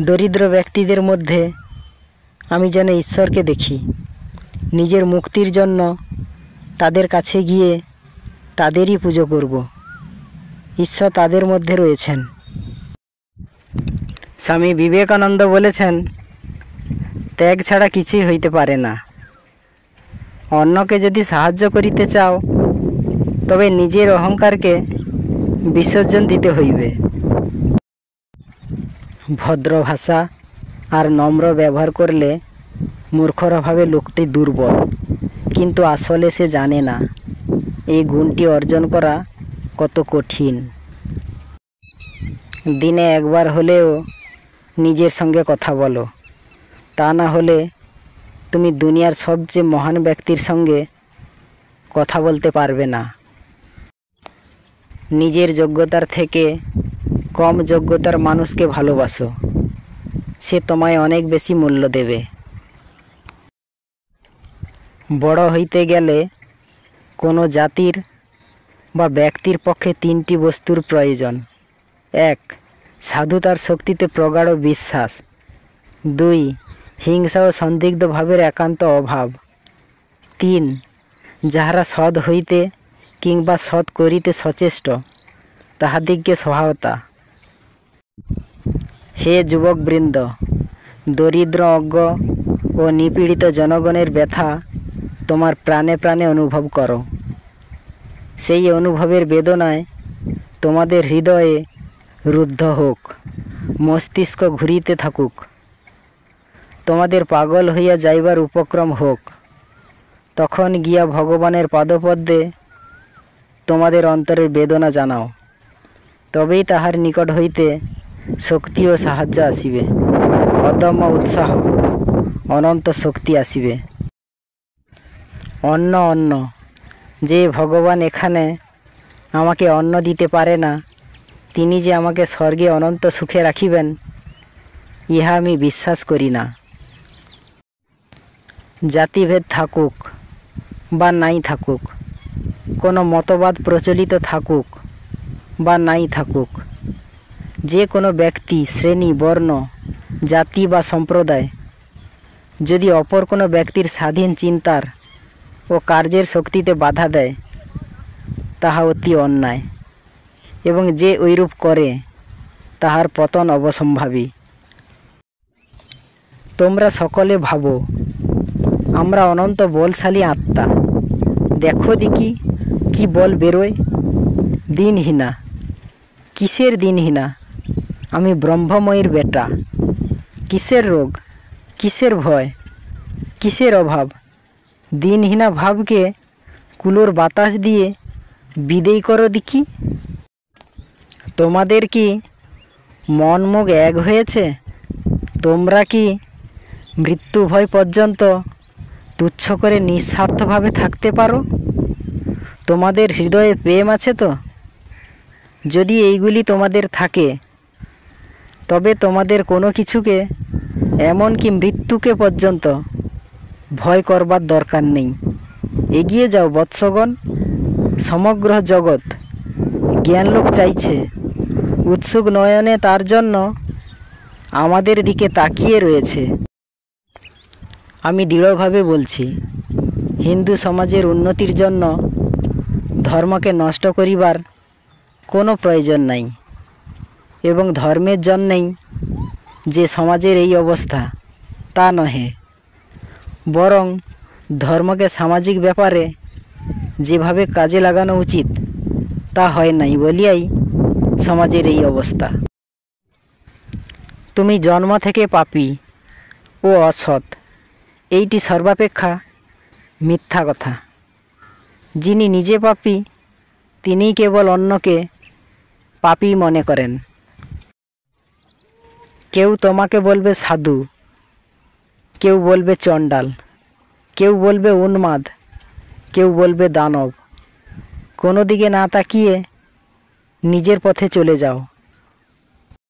দরিদ্র ব্যক্তিদের মধ্যে আমি যেন ঈশ্বরকে দেখি। নিজের মুক্তির জন্য তাদের কাছে গিয়ে তাদেরই পুজো করব। ঈশ্বর তাদের মধ্যে রয়েছেন। স্বামী বিবেকানন্দ বলেছেন, ত্যাগ ছাড়া কিছুই হইতে পারে না। অন্যকে যদি সাহায্য করিতে চাও, তবে নিজের অহংকারকে বিসর্জন দিতে হইবে। ভদ্র ভাষা আর নম্র ব্যবহার করলে মূর্খরা ভাবে লোকটি দুর্বল, কিন্তু আসলে সে জানে না এই গুণটি অর্জন করা কত কঠিন। দিনে একবার হলেও নিজের সঙ্গে কথা বলো, তা না হলে তুমি দুনিয়ার সবচেয়ে মহান ব্যক্তির সঙ্গে কথা বলতে পারবে না। নিজের যোগ্যতার থেকে কম যোগ্যতার মানুষকে ভালোবাসো, সে তোমায় অনেক বেশি মূল্য দেবে। বড় হইতে গেলে কোনো জাতির বা ব্যক্তির পক্ষে তিনটি বস্তুর প্রয়োজন। 1. সাধুতার শক্তিতে প্রগাঢ় বিশ্বাস। 2. হিংসা ও সন্দিগ্ধ ভাবের একান্ত অভাব। 3. যাহারা সৎ হইতে কিংবা সৎ করিতে সচেষ্ট, তাহাদিগকে সহায়তা। হে যুবকবৃন্দ, দরিদ্র, অজ্ঞ ও নিপীড়িত জনগণের ব্যথা তোমার প্রাণে প্রাণে অনুভব করো। সেই অনুভবের বেদনায় তোমাদের হৃদয়ে রুদ্ধ হোক, মস্তিষ্ক ঘুরিতে থাকুক, তোমাদের পাগল হইয়া যাইবার উপক্রম হোক। তখন গিয়া ভগবানের পাদপদ্মে তোমাদের অন্তরের বেদনা জানাও, তবেই তাহার নিকট হইতে শক্তি ও সাহায্য আসিবে, অদম্য উৎসাহ, অনন্ত শক্তি আসিবে। অন্ন অন্ন, যে ভগবান এখানে আমাকে অন্ন দিতে পারে না, তিনি যে আমাকে স্বর্গে অনন্ত সুখে রাখিবেন, ইহা আমি বিশ্বাস করি না। জাতিভেদ থাকুক বা নাই থাকুক, কোনো মতবাদ প্রচলিত থাকুক বা নাই থাকুক, যে কোনো ব্যক্তি, শ্রেণী, বর্ণ, জাতি বা সম্প্রদায় যদি অপর কোনো ব্যক্তির স্বাধীন চিন্তার ও কার্যের শক্তিতে বাধা দেয়, তাহা অতি অন্যায়, এবং যে ঐরূপ করে তাহার পতন অবশ্যম্ভাবী। তোমরা সকলে ভাবো, আমরা অনন্ত বলশালী আত্মা, দেখো দেখি কি বল বেরোয়। দিনহীনা, কিসের দিনহীনা? আমি ব্রহ্মময়ীর বেটা। কিসের রোগ, কিসের ভয়, কিসের অভাব? দিনহীনা ভাবকে কুলোর বাতাস দিয়ে বিদেয় করো দেখি। তোমাদের কি মন মুখ এক হয়েছে? তোমরা কি মৃত্যু ভয় পর্যন্ত তুচ্ছ করে নিঃস্বার্থভাবে থাকতে পারো? তোমাদের হৃদয়ে প্রেম আছে তো? যদি এইগুলি তোমাদের থাকে, তবে তোমাদের কোনো কিছুকে, এমনকি মৃত্যুকে পর্যন্ত ভয় করবার দরকার নেই। এগিয়ে যাও বৎসগণ, সমগ্র জগৎ জ্ঞানলোক চাইছে, উৎসুক নয়নে তার জন্য আমাদের দিকে তাকিয়ে রয়েছে। আমি দৃঢ়ভাবে বলছি, হিন্দু সমাজের উন্নতির জন্য ধর্মকে নষ্ট করিবার কোনো প্রয়োজন নাই, এবং ধর্মের জন্যেই যে সমাজের এই অবস্থা তা নহে, বরং ধর্মকে সামাজিক ব্যাপারে যেভাবে কাজে লাগানো উচিত তা হয় নাই বলিয়াই সমাজের এই অবস্থা। তুমি জন্ম থেকে পাপী ও অসৎ, এইটি সর্বাপেক্ষা মিথ্যা কথা। যিনি নিজে পাপী, তিনিই কেবল অন্যকে পাপী মনে করেন। কেউ তোমাকে বলবে সাধু, কেউ বলবে চণ্ডাল, কেউ বলবে উন্মাদ, কেউ বলবে দানব। কোনো দিকে না তাকিয়ে নিজের পথে চলে যাও।